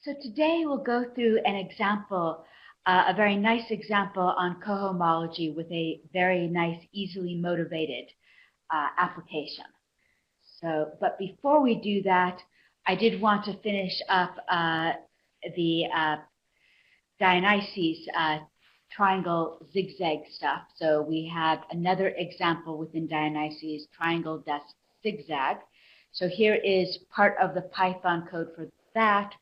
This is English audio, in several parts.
So today we'll go through an example, a very nice example on cohomology with a very nice, easily motivated application. But before we do that, I did want to finish up the Dionysus triangle zigzag stuff. So we have another example within Dionysus, triangle dash zigzag. So here is part of the Python code for that.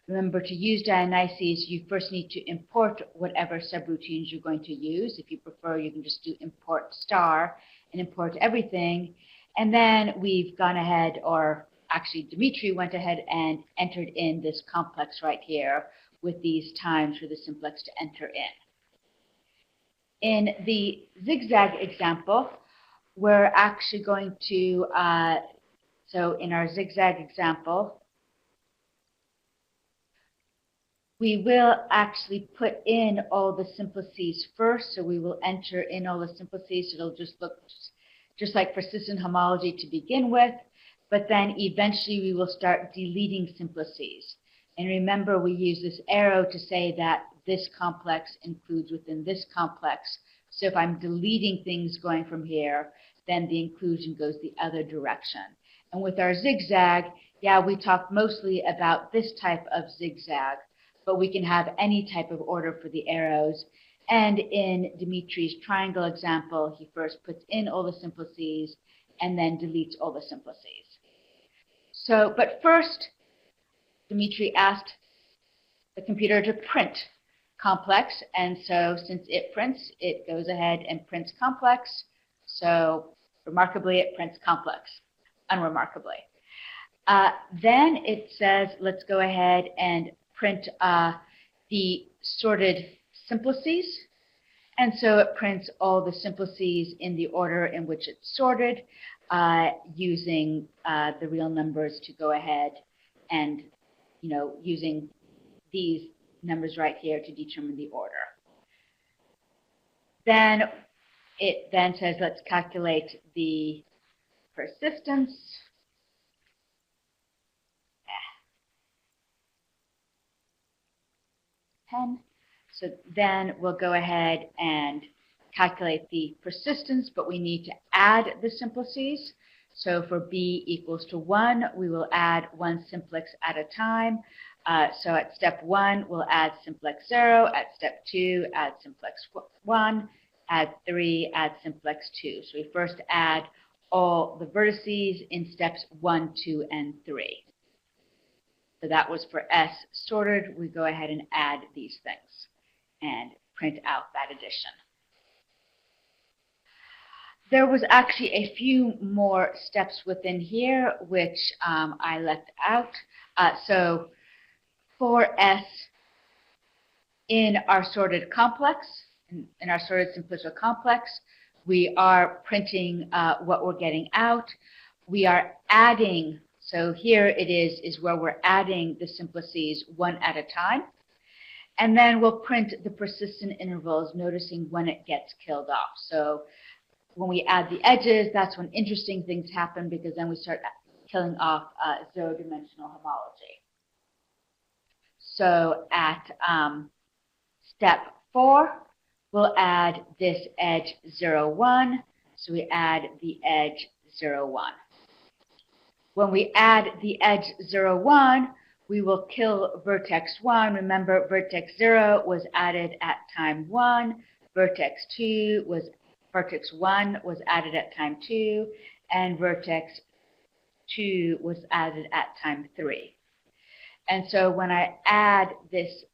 Remember, to use Dionysus, you first need to import whatever subroutines you're going to use. If you prefer, you can just do import star and import everything. And then we've gone ahead, or actually Dimitri went ahead and entered in this complex right here with these times for the simplex to enter in. In the zigzag example, we're actually going to, so in our zigzag example, we will actually put in all the simplices first. So we will enter in all the simplices. So it'll just look just like persistent homology to begin with. But then eventually we will start deleting simplices. And remember, we use this arrow to say that this complex includes within this complex. So if I'm deleting things going from here, then the inclusion goes the other direction. And with our zigzag, yeah, we talked mostly about this type of zigzag, but we can have any type of order for the arrows. And in Dimitri's triangle example, he first puts in all the simplices and then deletes all the simplices. So, but first, Dimitri asked the computer to print complex, and so since it prints, it goes ahead and prints complex. So remarkably, it prints complex, unremarkably. Then it says, let's go ahead and print the sorted simplices. And so it prints all the simplices in the order in which it's sorted, using the real numbers to go ahead and, using these numbers right here to determine the order. Then it then says, let's calculate the persistence. So then we'll go ahead and calculate the persistence, but we need to add the simplices. So for b equals to 1, we will add one simplex at a time. So at step 1, we'll add simplex 0. At step 2, add simplex 1. At 3, add simplex 2. So we first add all the vertices in steps 1, 2, and 3. So that was for S sorted. We go ahead and add these things and print out that addition. There was actually a few more steps within here which I left out. So for S in our sorted complex, in our sorted simplicial complex, we are printing what we're getting out. We are adding, so here it is where we're adding the simplices one at a time. And then we'll print the persistent intervals, noticing when it gets killed off. So when we add the edges, that's when interesting things happen, because then we start killing off zero-dimensional homology. So at step 4, we'll add this edge 0, 1. So we add the edge 0, 1. When we add the edge 0, 1, we will kill vertex 1. Remember, vertex 0 was added at time 1. Vertex 1 was added at time 2. And vertex 2 was added at time 3. And so when I add this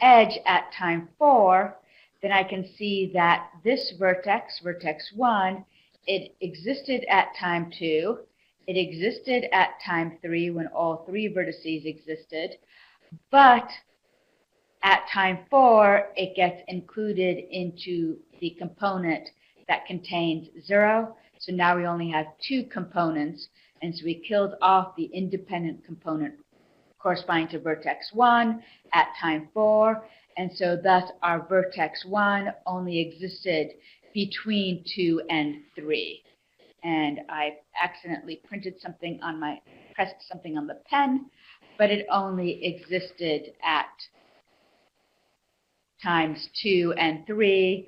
edge at time 4, then I can see that this vertex, vertex 1, it existed at time 2. It existed at time 3 when all 3 vertices existed, but at time 4, it gets included into the component that contains 0. So now we only have 2 components, and so we killed off the independent component corresponding to vertex 1 at time 4, and so thus our vertex 1 only existed between 2 and 3. And I accidentally pressed something on the pen, but it only existed at times 2 and 3.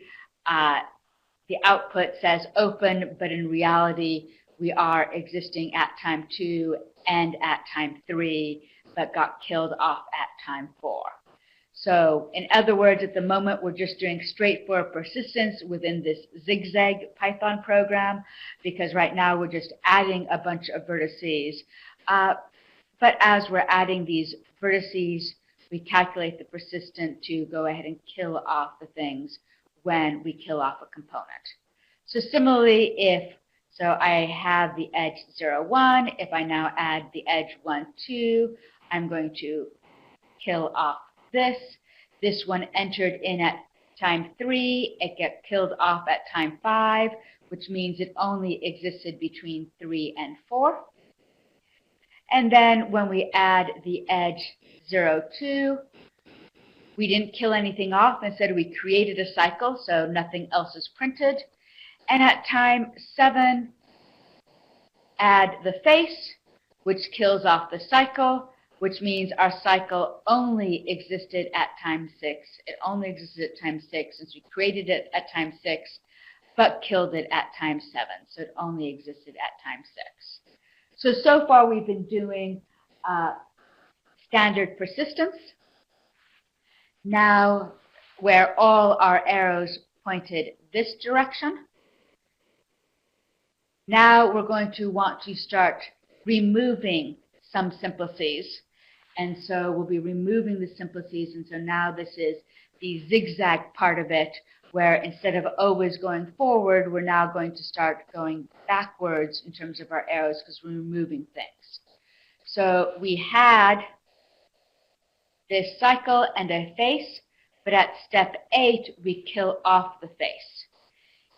The output says open, but in reality, we are existing at time 2 and at time 3, but got killed off at time 4. So in other words, at the moment, we're just doing straightforward persistence within this Zigzag Python program, because right now we're just adding a bunch of vertices. But as we're adding these vertices, we calculate the persistent to go ahead and kill off the things when we kill off a component. So similarly, so I have the edge 0, 1. If I now add the edge 1, 2, I'm going to kill off this. This one entered in at time 3. It gets killed off at time 5, which means it only existed between 3 and 4. And then when we add the edge 0, 2, we didn't kill anything off. Instead, we created a cycle, so nothing else is printed. And at time 7, add the face, which kills off the cycle, which means our cycle only existed at time 6. It only existed at time 6 since we created it at time 6, but killed it at time 7. So it only existed at time 6. So far we've been doing standard persistence. Now, where all our arrows pointed this direction, now we're going to want to start removing some simplices. And so we'll be removing the simplices. And so now this is the zigzag part of it, where instead of always going forward, we're now going to start going backwards in terms of our arrows because we're removing things. So we had this cycle and a face, but at step 8, we kill off the face.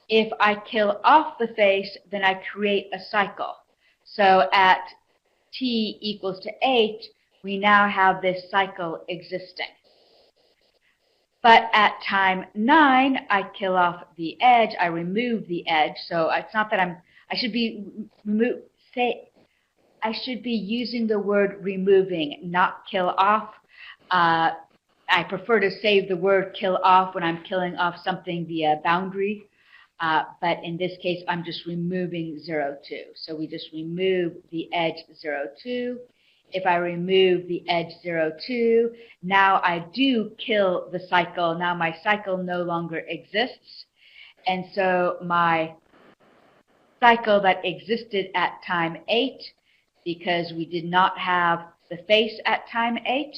If I kill off the face, then I create a cycle. So at t equals to 8, we now have this cycle existing. But at time 9, I kill off the edge, I remove the edge. So it's not that I should be using the word removing, not kill off. I prefer to save the word kill off when I'm killing off something via boundary. But in this case, I'm just removing 0, 2. So we just remove the edge 0, 2. If I remove the edge 0, 2, now I do kill the cycle. Now my cycle no longer exists. And so my cycle that existed at time 8, because we did not have the face at time 8,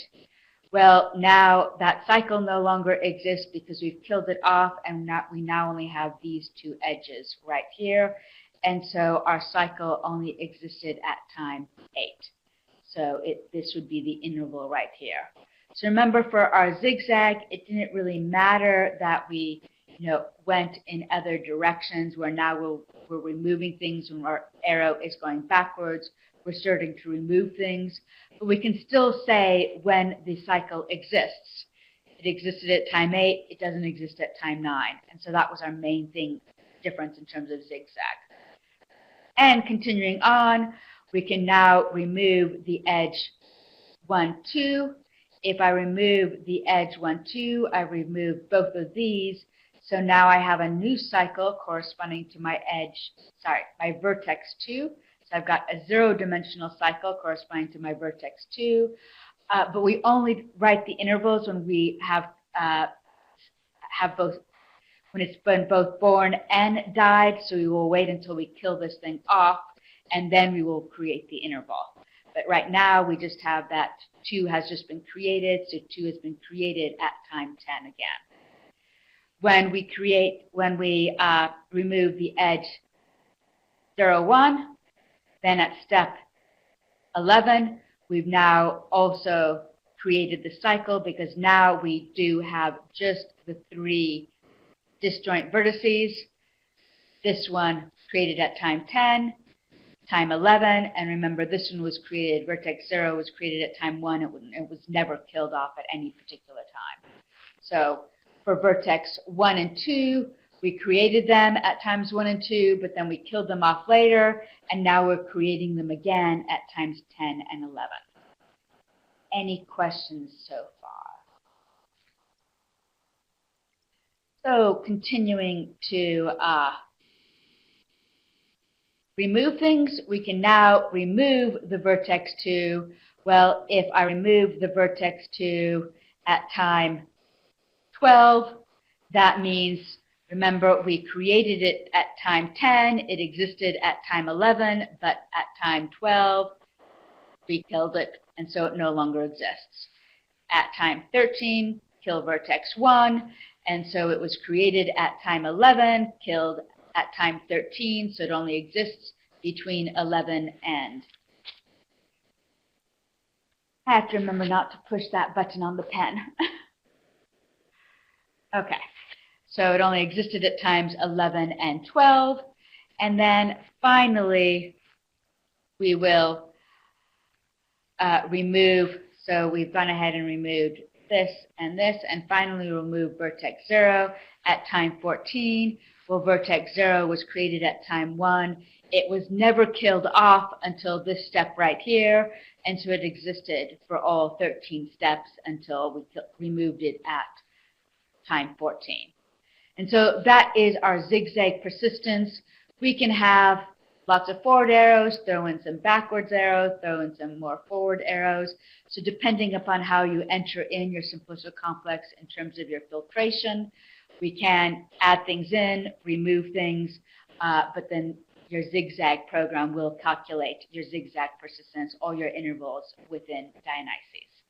well, now that cycle no longer exists because we've killed it off, and we now only have these 2 edges right here. And so our cycle only existed at time 8. So this would be the interval right here. So remember, for our zigzag, it didn't really matter that we went in other directions, where now we're removing things when our arrow is going backwards. We're starting to remove things. But we can still say when the cycle exists. It existed at time 8. It doesn't exist at time 9. And so that was our main difference in terms of zigzag. And continuing on, we can now remove the edge 1, 2. If I remove the edge 1, 2, I remove both of these. So now I have a new cycle corresponding to my vertex 2. So I've got a 0-dimensional cycle corresponding to my vertex 2. But we only write the intervals when we have both, when it's been both born and died. So we will wait until we kill this thing off, and then we will create the interval. But right now we just have that 2 has just been created, so 2 has been created at time 10 again. When we remove the edge 0, 1, then at step 11, we've now also created the cycle, because now we do have just the 3 disjoint vertices. This one created at time 10, time 11, and remember this one was created, vertex 0 was created at time 1. It was never killed off at any particular time. So for vertex 1 and 2, we created them at times 1 and 2, but then we killed them off later, and now we're creating them again at times 10 and 11. Any questions so far? So continuing to remove things, we can now remove the vertex 2. Well, if I remove the vertex 2 at time 12, that means, remember, we created it at time 10, it existed at time 11, but at time 12, we killed it, and so it no longer exists. At time 13, kill vertex 1, and so it was created at time 11, killed at time 13, so it only exists between 11 and. I have to remember not to push that button on the pen. Okay, so it only existed at times 11 and 12, and then finally we will remove, so we've gone ahead and removed this, and finally remove vertex 0 at time 14. Well, vertex 0 was created at time 1. It was never killed off until this step right here, and so it existed for all 13 steps until we removed it at time 14. And so that is our zigzag persistence. We can have lots of forward arrows, throw in some backwards arrows, throw in some more forward arrows. So depending upon how you enter in your simplicial complex in terms of your filtration, we can add things in, remove things, but then your zigzag program will calculate your zigzag persistence or your intervals within Dionysus.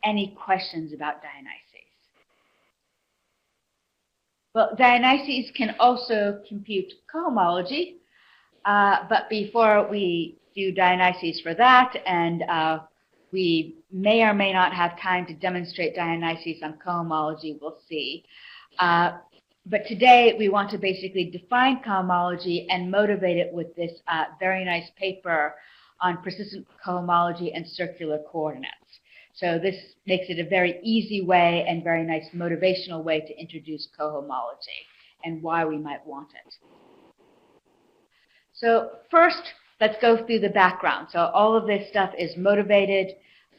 Any questions about Dionysus? Well, Dionysus can also compute cohomology, but before we do Dionysus for that, and we may or may not have time to demonstrate Dionysus on cohomology, we'll see. But today we want to basically define cohomology and motivate it with this very nice paper on persistent cohomology and circular coordinates. So this makes it a very easy way and very nice motivational way to introduce cohomology and why we might want it. So first, let's go through the background. So all of this stuff is motivated.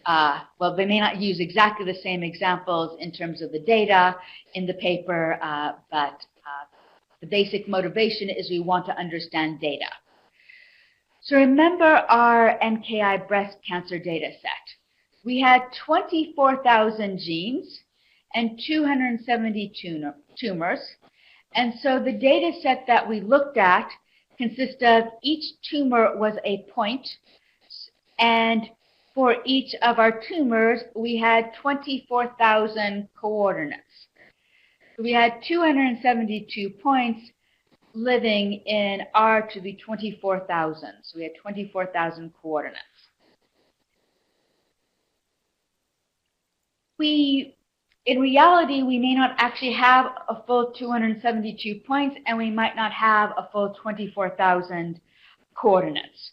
Well, they may not use exactly the same examples in terms of the data in the paper, but the basic motivation is we want to understand data. So remember our NKI breast cancer data set. We had 24,000 genes and 270 tumors. And so the data set that we looked at consists of each tumor was a point, and for each of our tumors, we had 24,000 coordinates. We had 272 points living in R to the 24,000. So we had 24,000 coordinates. In reality, we may not actually have a full 272 points, and we might not have a full 24,000 coordinates.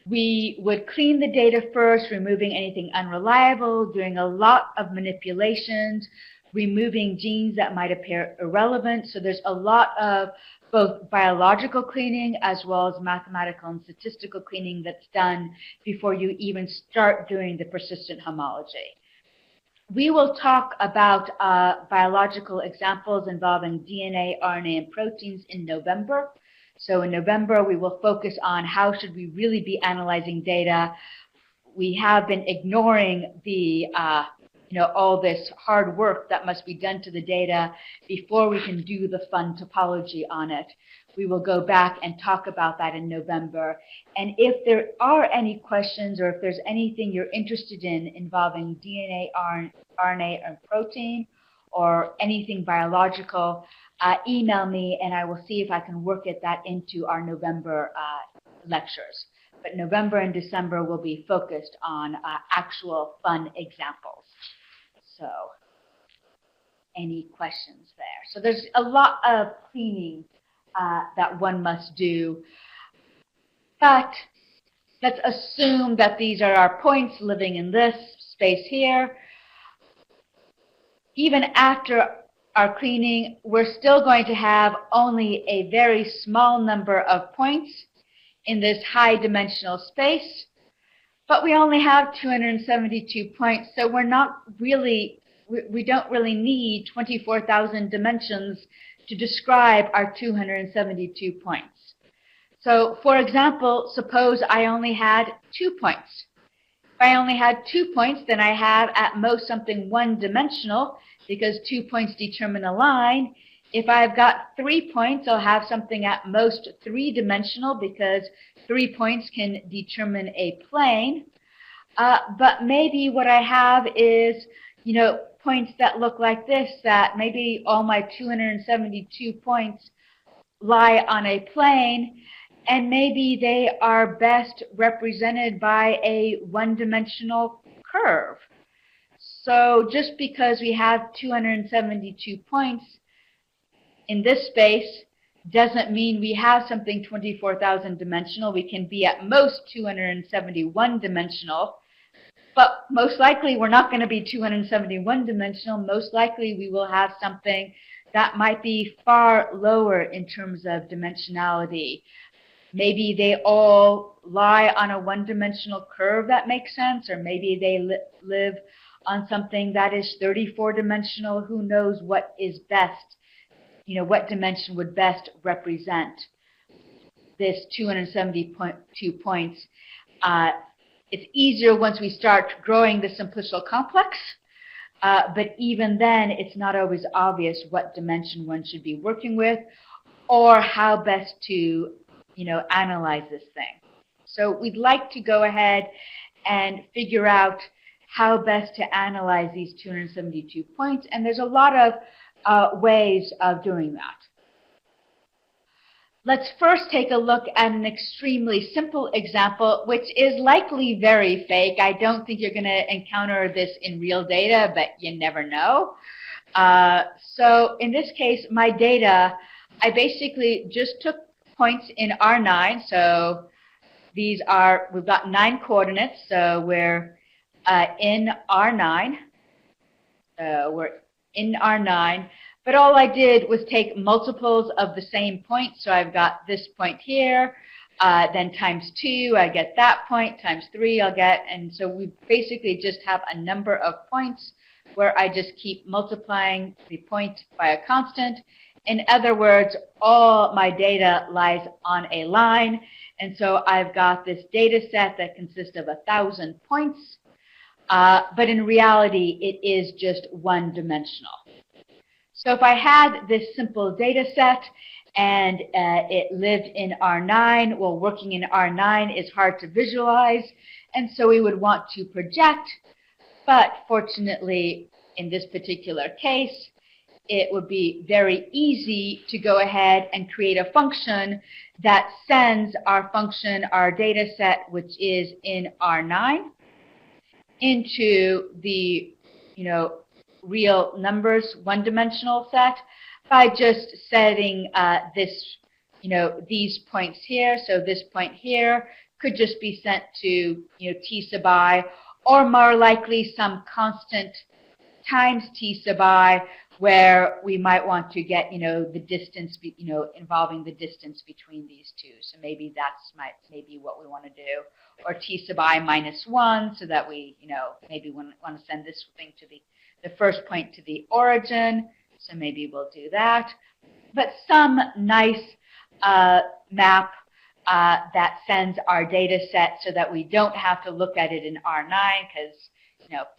We would clean the data first, removing anything unreliable, doing a lot of manipulations, removing genes that might appear irrelevant. So there's a lot of both biological cleaning as well as mathematical and statistical cleaning that's done before you even start doing the persistent homology. We will talk about biological examples involving DNA, RNA, and proteins in November. So in November, we will focus on how should we really be analyzing data. We have been ignoring the, all this hard work that must be done to the data before we can do the fun topology on it. We will go back and talk about that in November. And if there are any questions or if there's anything you're interested in involving DNA, RNA, and protein, or anything biological, email me and I will see if I can work that into our November lectures. But November and December will be focused on actual fun examples. So, any questions there? So there's a lot of cleaning that one must do. But let's assume that these are our points living in this space here. Even after our cleaning, we're still going to have only a very small number of points in this high dimensional space. But we only have 272 points, so we're not really, we don't really need 24,000 dimensions to describe our 272 points. So, for example, suppose I only had 2 points. If I only had 2 points, then I have at most something one-dimensional, because 2 points determine a line. If I've got 3 points, I'll have something at most three-dimensional, because 3 points can determine a plane. But maybe what I have is, points that look like this, that maybe all my 272 points lie on a plane, and maybe they are best represented by a one-dimensional curve. So just because we have 272 points in this space doesn't mean we have something 24,000 dimensional. We can be at most 271 dimensional, but most likely we're not going to be 271 dimensional. Most likely we will have something that might be far lower in terms of dimensionality. Maybe they all lie on a one-dimensional curve that makes sense, or maybe they live on something that is 34-dimensional. Who knows what is best, what dimension would best represent this 272 points. It's easier once we start growing the simplicial complex, but even then it's not always obvious what dimension one should be working with or how best to analyze this thing. So we'd like to go ahead and figure out how best to analyze these 272 points, and there's a lot of ways of doing that. Let's first take a look at an extremely simple example, which is likely very fake. I don't think you're going to encounter this in real data, but you never know. So in this case, my data, I basically just took points in R9. So these are, we've got 9 coordinates, so we're in R9. We're in R9. But all I did was take multiples of the same point. So I've got this point here, then times 2, I get that point, times 3 I'll get, and so we basically just have a number of points where I just keep multiplying the point by a constant. In other words, all my data lies on a line, and so I've got this data set that consists of 1,000 points, but in reality it is just one-dimensional. So if I had this simple data set and it lived in R9, well, working in R9 is hard to visualize, and so we would want to project, but fortunately in this particular case, it would be very easy to go ahead and create a function that sends our function, our data set, which is in R9, into the, real numbers one-dimensional set by just setting this, these points here. So this point here could just be sent to, t sub I, or more likely some constant times t sub I, where we might want to get, the distance, involving the distance between these two. So maybe that's maybe what we want to do. Or t sub I minus 1, so that we, maybe want to send this thing to the first point to the origin. So maybe we'll do that. But some nice map that sends our data set so that we don't have to look at it in R9, because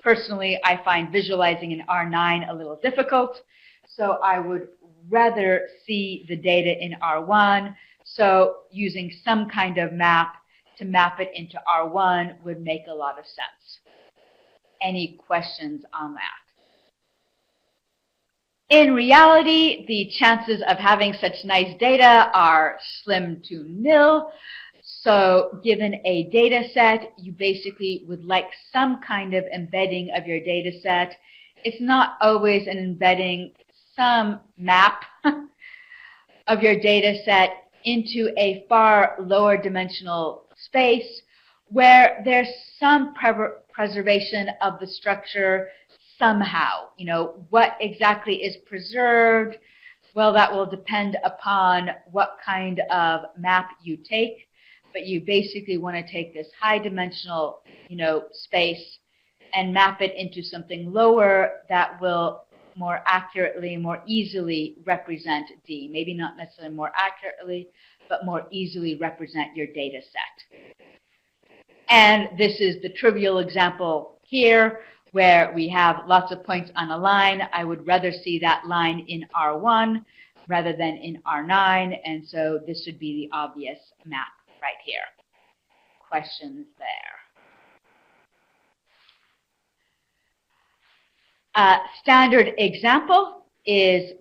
personally, I find visualizing in R9 a little difficult, so I would rather see the data in R1. So using some kind of map to map it into R1 would make a lot of sense. Any questions on that? In reality, the chances of having such nice data are slim to nil. So given a data set, you basically would like some kind of embedding of your data set. It's not always an embedding, some map of your data set into a far lower dimensional space where there's some preservation of the structure somehow. What exactly is preserved? Well, that will depend upon what kind of map you take. but you basically want to take this high dimensional, space and map it into something lower that will more accurately, more easily represent D. Maybe not necessarily more accurately, but more easily represent your data set. And this is the trivial example here where we have lots of points on a line. I would rather see that line in R1 rather than in R9, and so this would be the obvious map right here. Questions there? Standard example is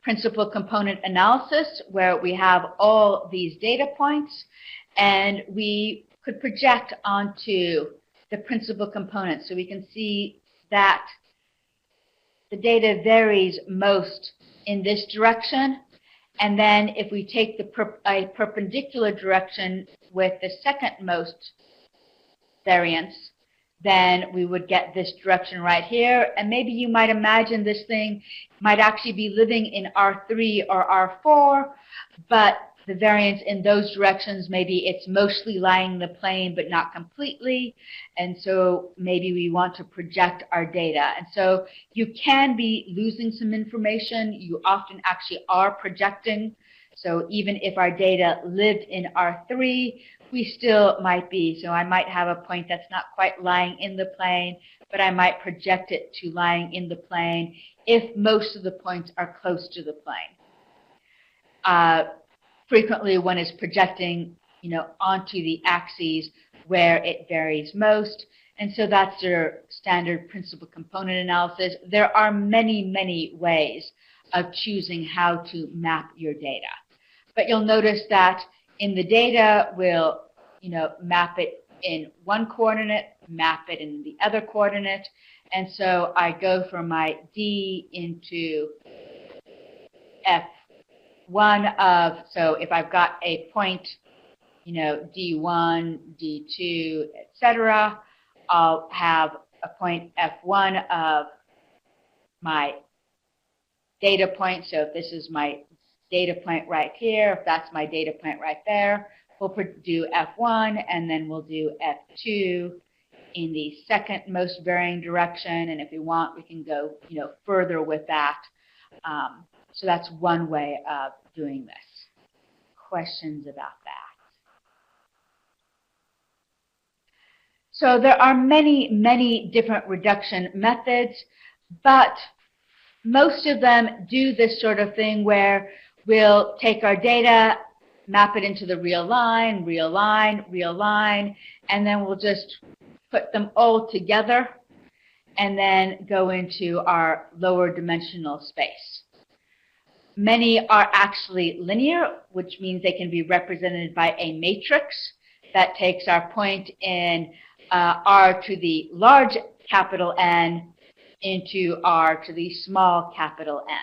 principal component analysis, where we have all these data points, and we could project onto the principal component. So we can see that the data varies most in this direction, and then if we take a perpendicular direction with the second most variance, then we would get this direction right here. And maybe you might imagine this thing might actually be living in R3 or R4, but the variance in those directions, maybe it's mostly lying in the plane, but not completely. And so maybe we want to project our data. And so you can be losing some information. You often actually are projecting. So even if our data lived in R3, we still might be. So I might have a point that's not quite lying in the plane, but I might project it to lying in the plane if most of the points are close to the plane. Frequently one is projecting, onto the axes where it varies most. And so that's your standard principal component analysis. There are many, many ways of choosing how to map your data. But you'll notice that in the data, we'll, map it in one coordinate, map it in the other coordinate. And so I go from my D into F1 of, so if I've got a point, D1, D2, etc., I'll have a point F1 of my data point. So if this is my data point right here, if that's my data point right there, we'll do F1, and then we'll do F2 in the second most varying direction. And if we want, we can go, further with that. So that's one way of doing this. Questions about that? So there are many, many different reduction methods, but most of them do this sort of thing where we'll take our data, map it into the real line, real line, real line, and then we'll just put them all together and then go into our lower dimensional space. Many are actually linear, which means they can be represented by a matrix that takes our point in R to the large capital N into R to the small capital N.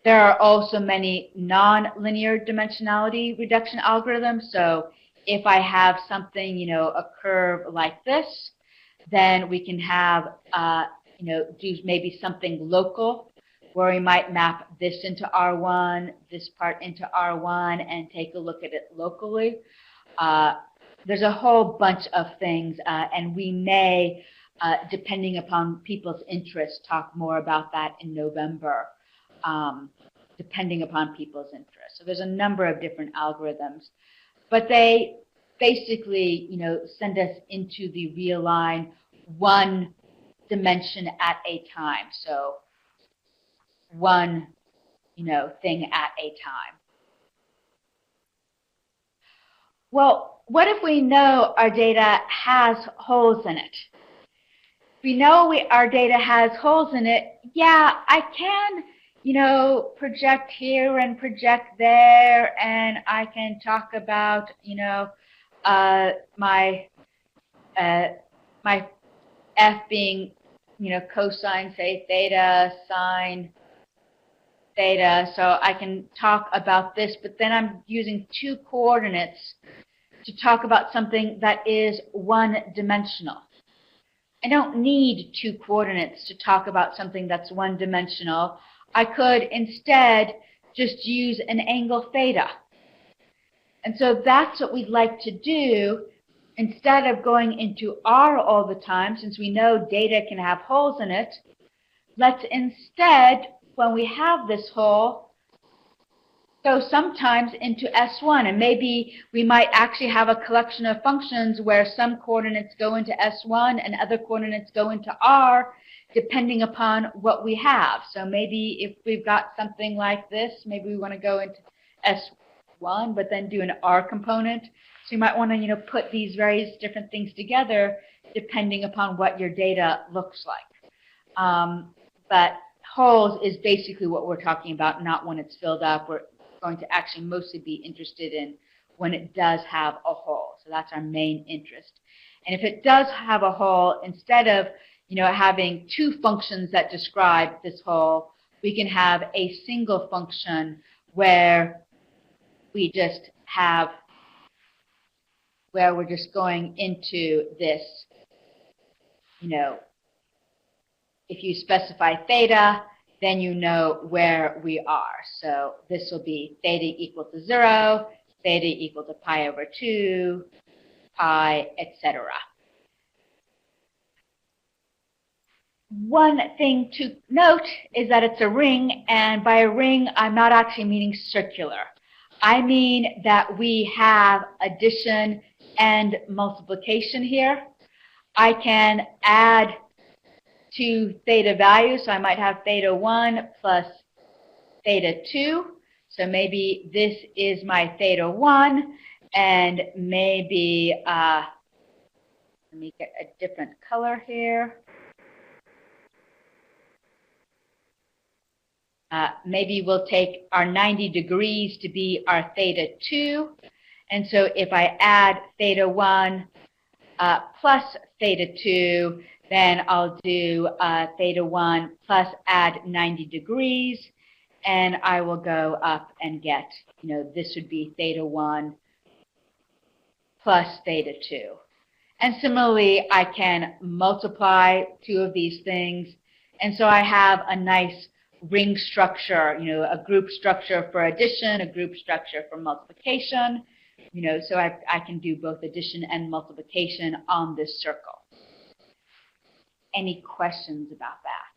There are also many non-linear dimensionality reduction algorithms. So if I have something, a curve like this, then we can have, do maybe something local where we might map this into R1, this part into R1, and take a look at it locally. There's a whole bunch of things, and we may, depending upon people's interests, talk more about that in November, depending upon people's interests. So there's a number of different algorithms, but they basically, send us into the real line one dimension at a time. So one, thing at a time. Well, what if we know our data has holes in it? If we know our data has holes in it, yeah, I can, project here and project there, and I can talk about, my F being, cosine, say, theta, sine, theta. So I can talk about this, but then I'm using two coordinates to talk about something that is one-dimensional. I don't need two coordinates to talk about something that's one-dimensional. I could instead just use an angle theta. And so that's what we'd like to do. Instead of going into R all the time, since we know data can have holes in it, let's instead, when we have this hole, go sometimes into S1. And maybe we might actually have a collection of functions where some coordinates go into S1 and other coordinates go into R, depending upon what we have. So maybe if we've got something like this, maybe we want to go into S1, but then do an R component. So you might want to, put these various different things together depending upon what your data looks like. But holes is basically what we're talking about, not when it's filled up. We're going to actually mostly be interested in when it does have a hole. So that's our main interest. And if it does have a hole, instead of having two functions that describe this hole, we can have a single function where we just have where we're just going into this, if you specify theta, then you know where we are. So this will be theta equal to 0, theta equal to pi over 2, pi, etc. One thing to note is that it's a ring, and by a ring, I'm not actually meaning circular. I mean that we have addition and multiplication here. I can add two theta values, so I might have theta 1 plus theta 2. So maybe this is my theta 1, and maybe, let me get a different color here. Maybe we'll take our 90 degrees to be our theta 2. And so if I add theta 1 plus theta 2, then I'll do theta 1 plus add 90 degrees. And I will go up and get, this would be theta 1 plus theta 2. And similarly, I can multiply two of these things. And so I have a nice ring structure, a group structure for addition, a group structure for multiplication, so I can do both addition and multiplication on this circle. Any questions about that?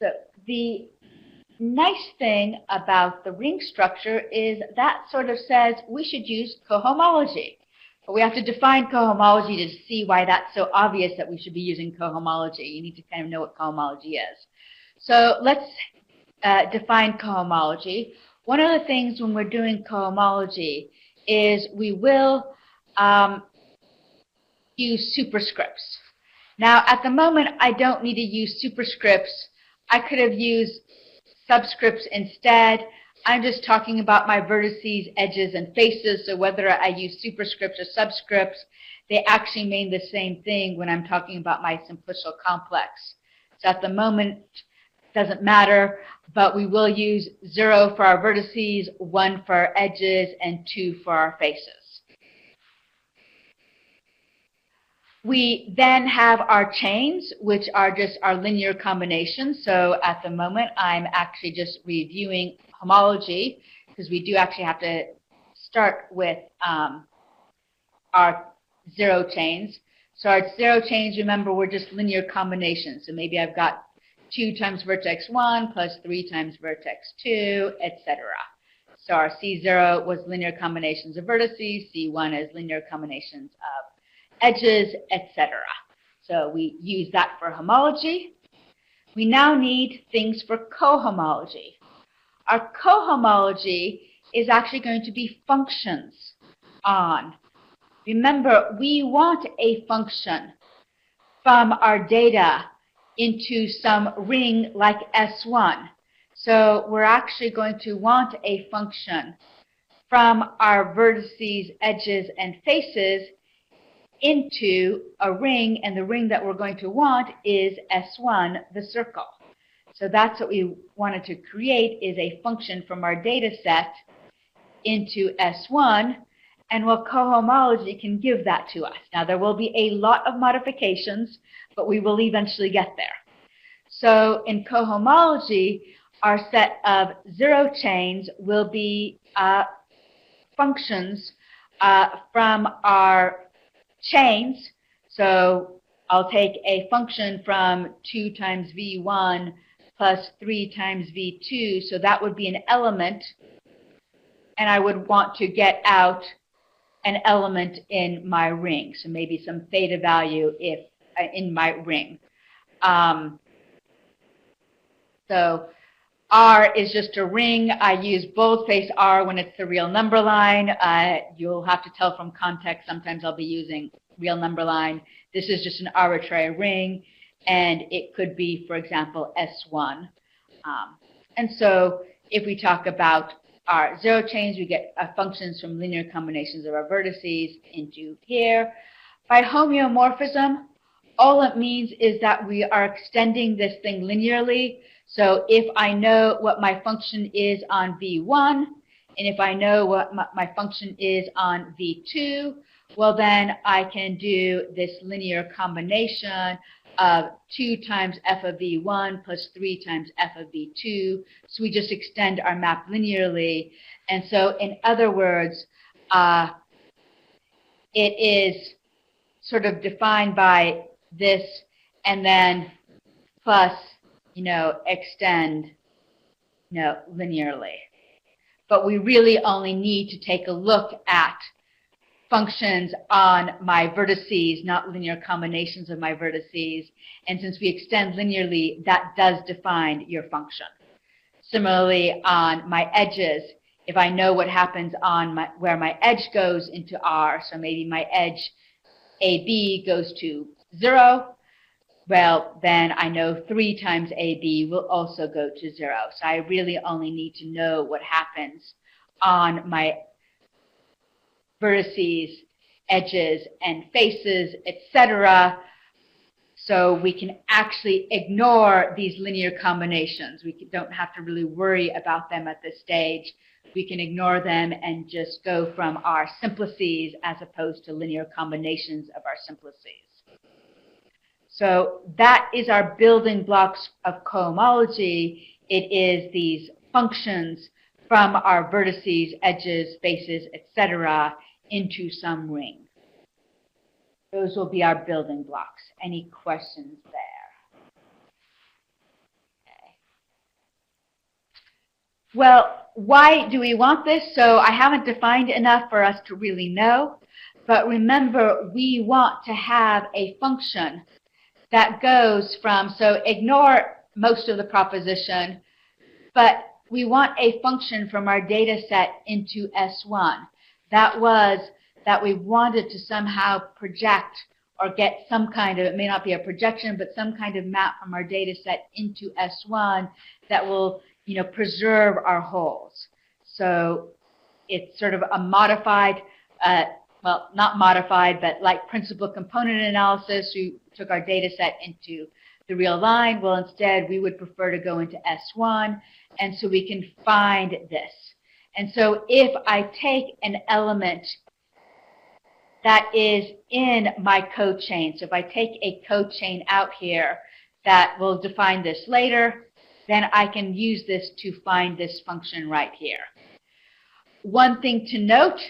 So the nice thing about the ring structure is that sort of says we should use cohomology. But we have to define cohomology to see why that's so obvious that we should be using cohomology. You need to kind of know what cohomology is. So let's define cohomology. One of the things when we're doing cohomology is we will use superscripts. Now, at the moment, I don't need to use superscripts. I could have used subscripts instead. I'm just talking about my vertices, edges, and faces, so whether I use superscripts or subscripts, they actually mean the same thing when I'm talking about my simplicial complex. So at the moment, it doesn't matter, but we will use 0 for our vertices, 1 for our edges, and 2 for our faces. We then have our chains, which are just our linear combinations. So at the moment, I'm actually just reviewing homology, because we do actually have to start with our 0 chains. So our 0 chains, remember, we're just linear combinations. So maybe I've got 2 times vertex 1 plus 3 times vertex 2, etc. So our C0 was linear combinations of vertices, C1 is linear combinations of edges, etc. So we use that for homology. We now need things for cohomology. Our cohomology is actually going to be functions on. Remember, we want a function from our data into some ring like S1. So we're actually going to want a function from our vertices, edges, and faces into a ring, and the ring that we're going to want is S1, the circle. So that's what we wanted to create, is a function from our data set into S1, and well, cohomology can give that to us. Now, there will be a lot of modifications, but we will eventually get there. So in cohomology, our set of zero chains will be functions from our chains. So I'll take a function from 2 times v1 plus 3 times v2. So that would be an element. And I would want to get out an element in my ring. So maybe some theta value if in my ring. So R is just a ring. I use boldface R when it's the real number line. You'll have to tell from context. Sometimes I'll be using real number line. This is just an arbitrary ring, and it could be, for example, S1. And so if we talk about our zero chains, we get functions from linear combinations of our vertices into here. By homeomorphism, all it means is that we are extending this thing linearly. So if I know what my function is on V1, and if I know what my function is on V2, well then I can do this linear combination of 2 times f of V1 plus 3 times f of V2. So we just extend our map linearly. And so in other words, it is sort of defined by this and then plus, extend, linearly. But we really only need to take a look at functions on my vertices, not linear combinations of my vertices. And since we extend linearly, that does define your function. Similarly, on my edges, if I know what happens on where my edge goes into R, so maybe my edge AB goes to 0, well, then I know 3 times AB will also go to 0. So I really only need to know what happens on my vertices, edges, and faces, etc. So we can actually ignore these linear combinations. We don't have to really worry about them at this stage. We can ignore them and just go from our simplices as opposed to linear combinations of our simplices. So that is our building blocks of cohomology. It is these functions from our vertices, edges, faces, etc. into some ring. Those will be our building blocks. Any questions there? Okay. Well, why do we want this? So I haven't defined enough for us to really know. But remember, we want to have a function that goes from, so ignore most of the proposition, but we want a function from our data set into S1. That was that we wanted to somehow project or get some kind of, it may not be a projection, but some kind of map from our data set into S1 that will, preserve our holes. So it's sort of a modified, well, not modified, but like principal component analysis. We took our data set into the real line. Well, instead, we would prefer to go into S1, and so we can find this. And so if I take an element that is in my code chain, so if I take a code chain out here that will define this later, then I can use this to find this function right here. One thing to note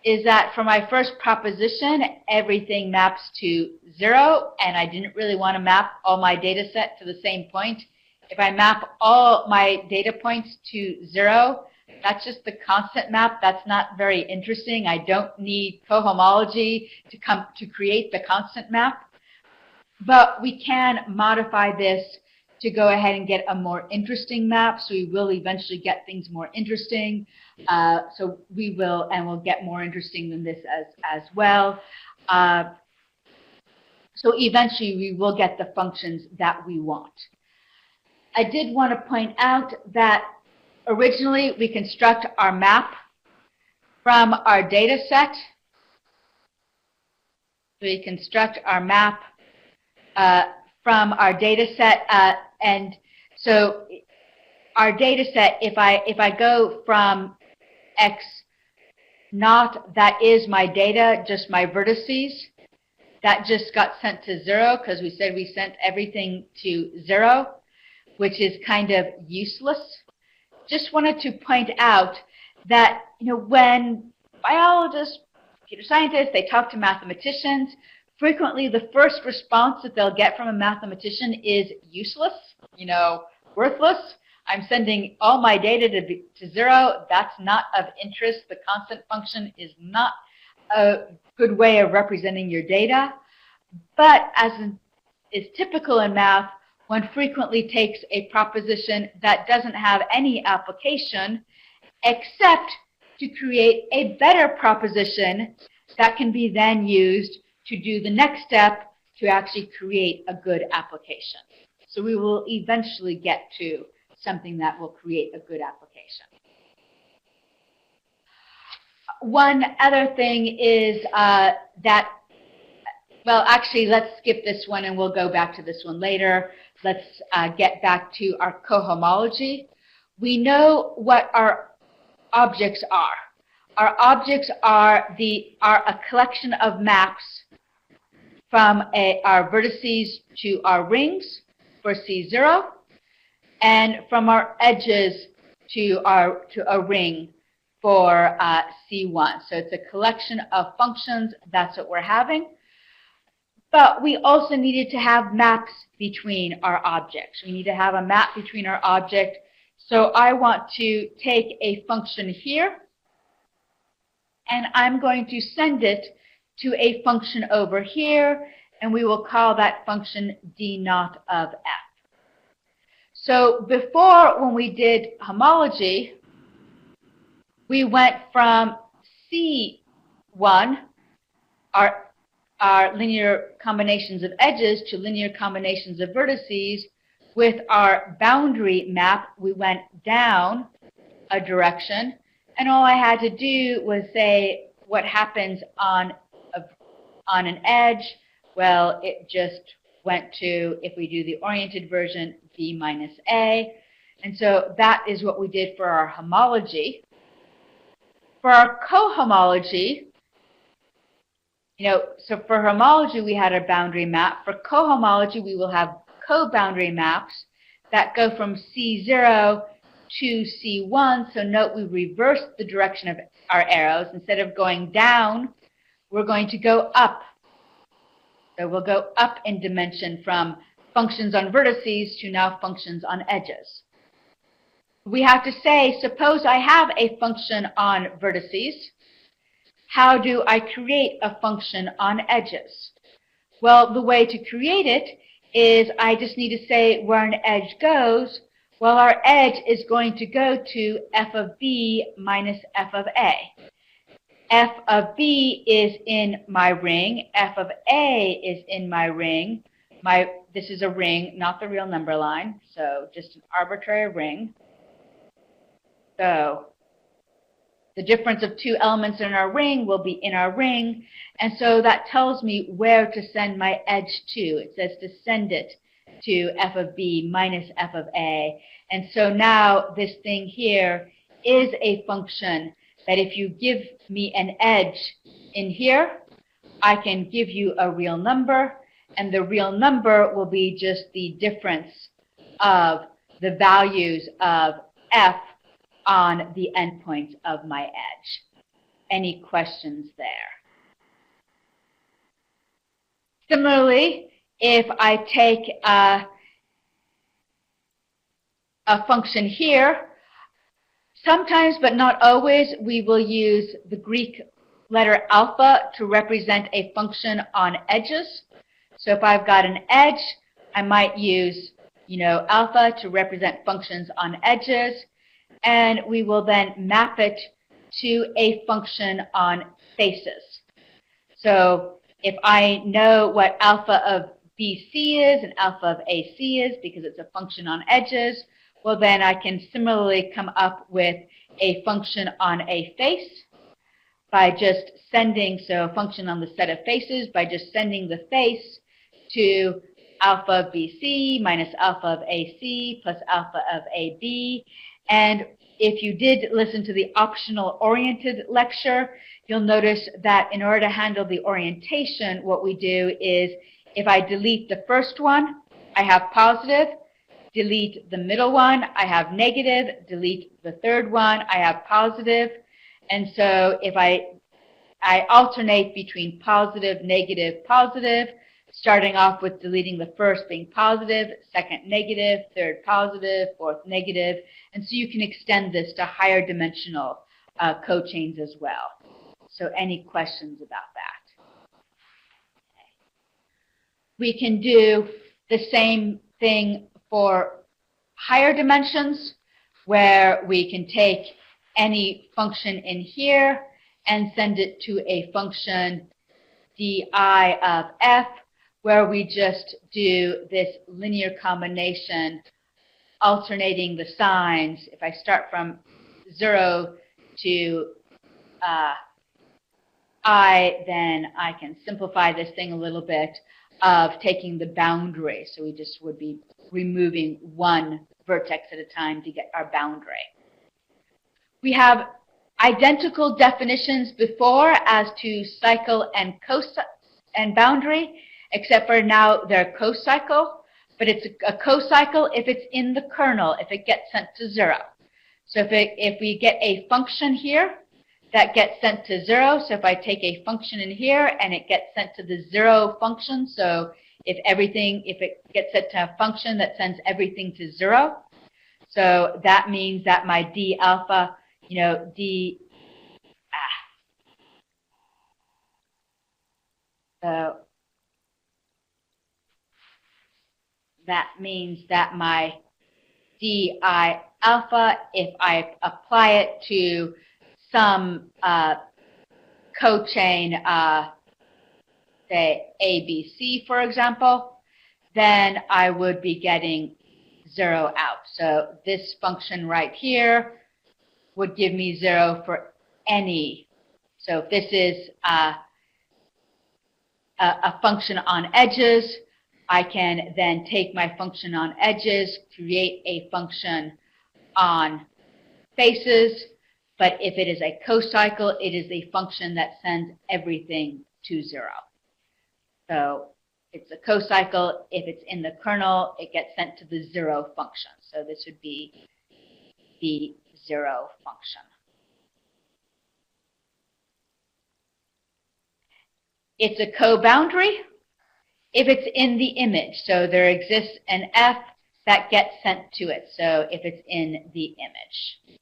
is that for my first proposition, everything maps to 0, and I didn't really want to map all my data set to the same point. If I map all my data points to 0, that's just the constant map. That's not very interesting. I don't need cohomology to create the constant map. But we can modify this to go ahead and get a more interesting map. So we will eventually get things more interesting. So we will, and we'll get more interesting than this as well. So eventually we will get the functions that we want. I did want to point out that originally we construct our map from our data set. We construct our map from our data set, and so our data set, if I go from X naught, that is my data, just my vertices, that just got sent to 0 because we said we sent everything to 0. which is kind of useless. Just wanted to point out that, when biologists, computer scientists, they talk to mathematicians, frequently the first response that they'll get from a mathematician is useless, worthless. I'm sending all my data to zero. That's not of interest. The constant function is not a good way of representing your data. But as is typical in math, one frequently takes a proposition that doesn't have any application except to create a better proposition that can be then used to do the next step to actually create a good application. So we will eventually get to something that will create a good application. One other thing is that, well, actually, let's skip this one and we'll go back to this one later. Let's get back to our cohomology. We know what our objects are. Our objects are a collection of maps from our vertices to our rings for C0, and from our edges to a ring for C1. So it's a collection of functions. That's what we're having. But we also needed to have maps between our objects. We need to have a map between our object. So I want to take a function here, and I'm going to send it to a function over here, and we will call that function d naught of f. So before, when we did homology, we went from C1, our linear combinations of edges, to linear combinations of vertices. With our boundary map, we went down a direction, and all I had to do was say what happens on an edge. Well, it just went to, if we do the oriented version, b minus a. And so that is what we did for our homology. For our cohomology, so for homology, we had a boundary map. For cohomology, we will have coboundary maps that go from C0 to C1. So note we reversed the direction of our arrows. Instead of going down, we're going to go up. So we'll go up in dimension from functions on vertices to now functions on edges. We have to say, suppose I have a function on vertices. How do I create a function on edges? Well, the way to create it is I just need to say where an edge goes. Well, our edge is going to go to f of b minus f of a. F of b is in my ring. F of a is in my ring. This is a ring, not the real number line, so just an arbitrary ring. So the difference of two elements in our ring will be in our ring, and so that tells me where to send my edge to. It says to send it to f of b minus f of a. And so now this thing here is a function that if you give me an edge in here, I can give you a real number, and the real number will be just the difference of the values of f on the endpoints of my edge. Any questions there? Similarly, if I take a function here, sometimes, but not always, we will use the Greek letter alpha to represent a function on edges. So if I've got an edge, I might use, alpha to represent functions on edges, and we will then map it to a function on faces. So if I know what alpha of BC is and alpha of AC is, because it's a function on edges, well, then I can similarly come up with a function on a face by just sending, so a function on the set of faces, by just sending the face to alpha of BC minus alpha of AC plus alpha of AB. And if you did listen to the optional oriented lecture, you'll notice that in order to handle the orientation, what we do is if I delete the first one, I have positive. delete the middle one, I have negative, delete the third one, I have positive. And so if I alternate between positive, negative, positive, starting off with deleting the first being positive, second negative, third positive, fourth negative. And so you can extend this to higher dimensional cochains as well. So any questions about that? We can do the same thing for higher dimensions, where we can take any function in here and send it to a function di of f, where we just do this linear combination, alternating the signs. If I start from 0 to I, then I can simplify this thing a little bit of taking the boundary. So we just would be removing one vertex at a time to get our boundary. We have identical definitions before as to cycle and boundary, except for now they're cocycle, but it's a cocycle if it's in the kernel, if it gets sent to 0. So if we get a function here that gets sent to 0, so if I take a function in here and it gets sent to the 0 function, so if it gets sent to a function that sends everything to 0, so that means that my d alpha, so that means that my di alpha, if I apply it to some cochain, say ABC, for example, then I would be getting 0 out. So this function right here would give me 0 for any. So if this is a function on edges, I can then take my function on edges, create a function on faces, but if it is a cocycle, it is a function that sends everything to 0. So it's a cocycle. If it's in the kernel, it gets sent to the 0 function. So this would be the 0 function. It's a coboundary if it's in the image. So there exists an f that gets sent to it. So if it's in the image.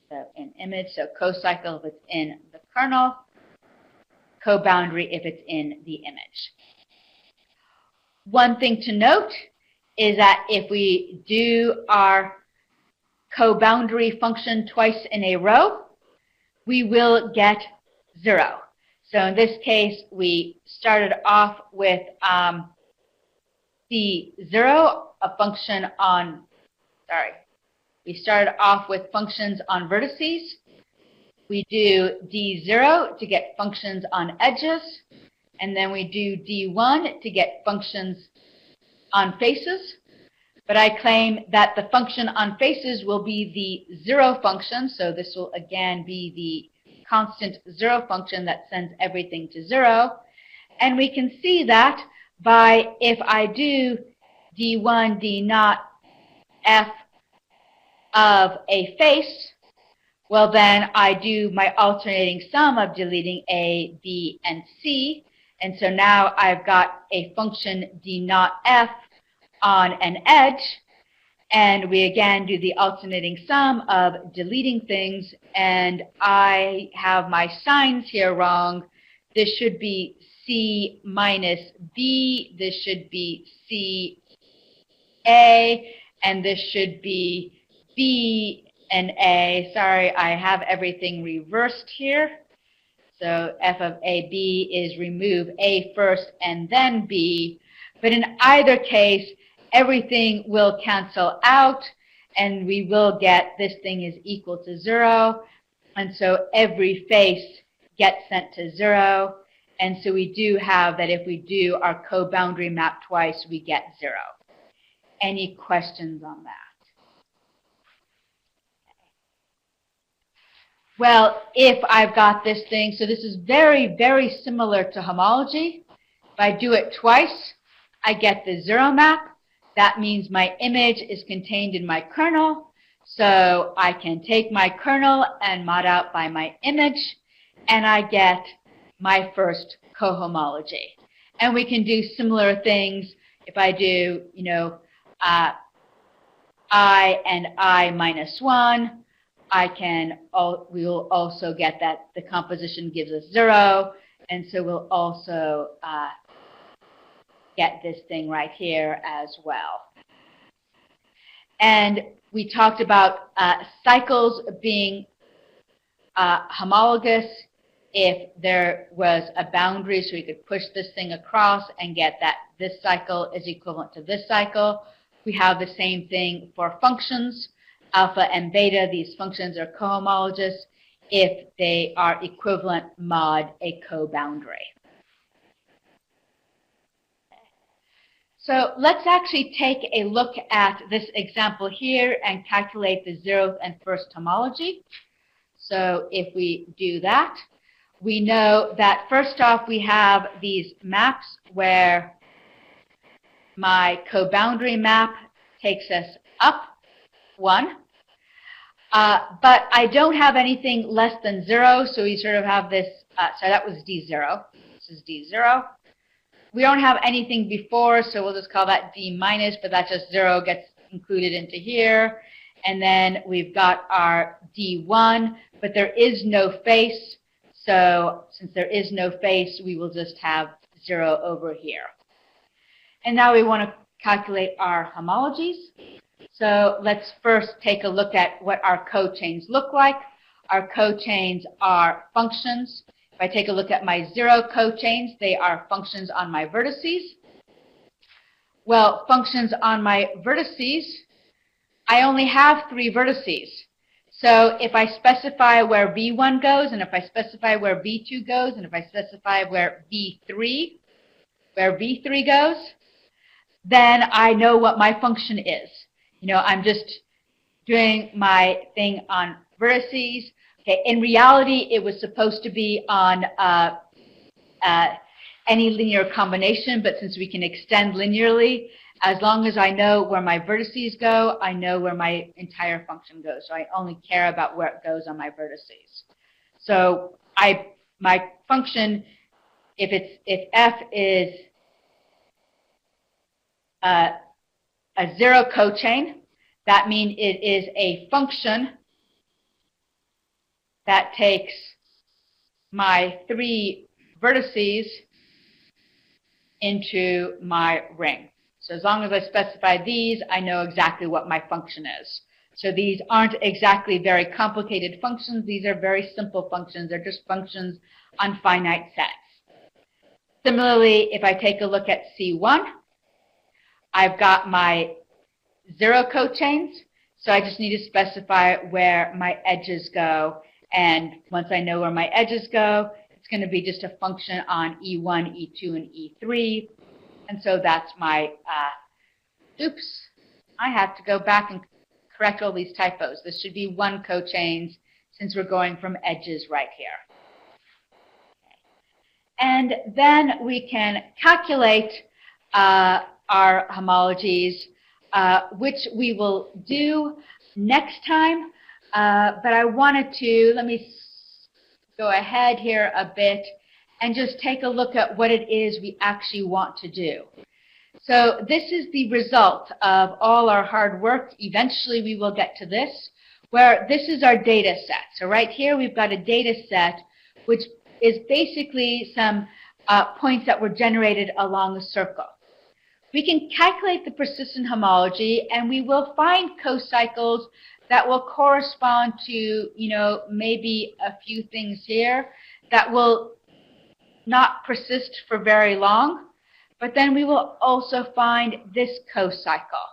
So in image, so cocycle if it's in the kernel, coboundary if it's in the image. One thing to note is that if we do our coboundary function twice in a row, we will get 0. So in this case, we started off with the 0, a function on, we started off with functions on vertices. We do D0 to get functions on edges, and then we do D1 to get functions on faces. But I claim that the function on faces will be the 0 function, so this will again be the constant 0 function that sends everything to 0. And we can see that by if I do D1, D naught, F of a face, well then I do my alternating sum of deleting A, B, and C. And so now I've got a function D naught F on an edge. And we again do the alternating sum of deleting things. And I have my signs here wrong. This should be C minus B. This should be C A. And this should be B and A. Sorry, I have everything reversed here. So F of AB is remove A first and then B. But in either case, everything will cancel out, and we will get this thing is equal to 0. And so every face gets sent to 0. And so we do have that if we do our co-boundary map twice, we get 0. Any questions on that? Well, if I've got this thing, so this is very, very similar to homology. If I do it twice, I get the 0 map. that means my image is contained in my kernel. So I can take my kernel and mod out by my image, and I get my first cohomology. And we can do similar things if I do, I and I minus 1. We will also get that the composition gives us 0, and so we'll also get this thing right here as well. And we talked about cycles being homologous if there was a boundary, so we could push this thing across and get that this cycle is equivalent to this cycle. We have the same thing for functions, alpha and beta. These functions are cohomologous if they are equivalent mod a coboundary. So let's actually take a look at this example here and calculate the 0th and first homology. So if we do that, we know that first off we have these maps where my coboundary map takes us up 1. But I don't have anything less than 0, so we sort of have this, so that was D0. This is D0. We don't have anything before, so we'll just call that D minus, but that's just 0 gets included into here. And then we've got our D1, but there is no face. So since there is no face, we will just have 0 over here. And now we want to calculate our homologies. So let's first take a look at what our cochains look like. Our cochains are functions. If I take a look at my 0 cochains, they are functions on my vertices. Well, functions on my vertices, I only have 3 vertices. So if I specify where V1 goes, and if I specify where V2 goes, and if I specify where V3 goes, then I know what my function is. I'm just doing my thing on vertices. Okay, in reality, it was supposed to be on any linear combination, but since we can extend linearly, as long as I know where my vertices go, I know where my entire function goes. So I only care about where it goes on my vertices. So my function, if f is a 0 cochain, that means it is a function that takes my 3 vertices into my ring. So as long as I specify these, I know exactly what my function is. So these aren't exactly very complicated functions. These are very simple functions. They're just functions on finite sets. Similarly, if I take a look at C1, I've got my 0 cochains. So I just need to specify where my edges go. And once I know where my edges go, it's going to be just a function on E1, E2, and E3. And so that's my, oops, I have to go back and correct all these typos. This should be 1 cochains since we're going from edges right here. And then we can calculate our homologies, which we will do next time. But I wanted to, let me go ahead here a bit and just take a look at what it is we actually want to do. So this is the result of all our hard work. Eventually we will get to this, where this is our data set. So right here we've got a data set which is basically some points that were generated along a circle. We can calculate the persistent homology, and we will find cocycles that will correspond to, maybe a few things here that will not persist for very long. But then we will also find this cocycle,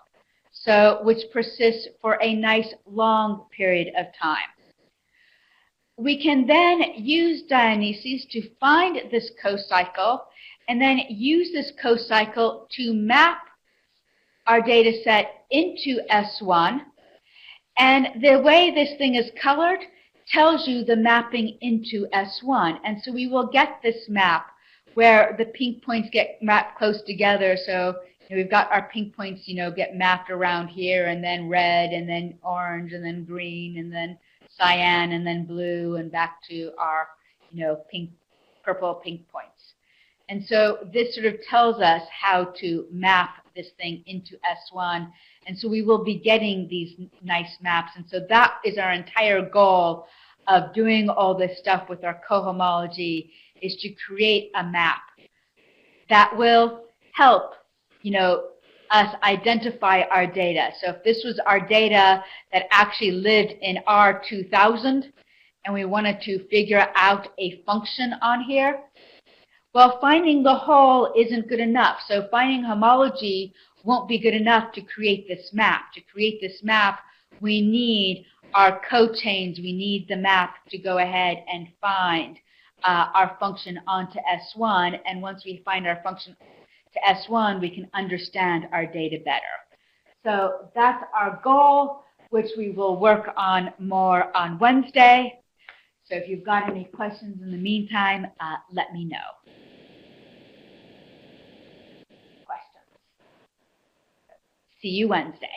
so which persists for a nice long period of time. We can then use Dionysus to find this cocycle and then use this cocycle to map our data set into S1. And the way this thing is colored tells you the mapping into S1. And so we will get this map where the pink points get mapped close together. So we've got our pink points, get mapped around here, and then red, and then orange, and then green, and then cyan, and then blue, and back to our, pink, purple, pink points. And so this sort of tells us how to map this thing into S1. And so we will be getting these nice maps. And so that is our entire goal of doing all this stuff with our cohomology, is to create a map that will help, us identify our data. So if this was our data that actually lived in R2000 and we wanted to figure out a function on here, well, finding the whole isn't good enough. So finding homology won't be good enough to create this map. To create this map, we need our cochains. We need the map to go ahead and find our function onto S1. And once we find our function to S1, we can understand our data better. So that's our goal, which we will work on more on Wednesday. So if you've got any questions in the meantime, let me know. See you Wednesday.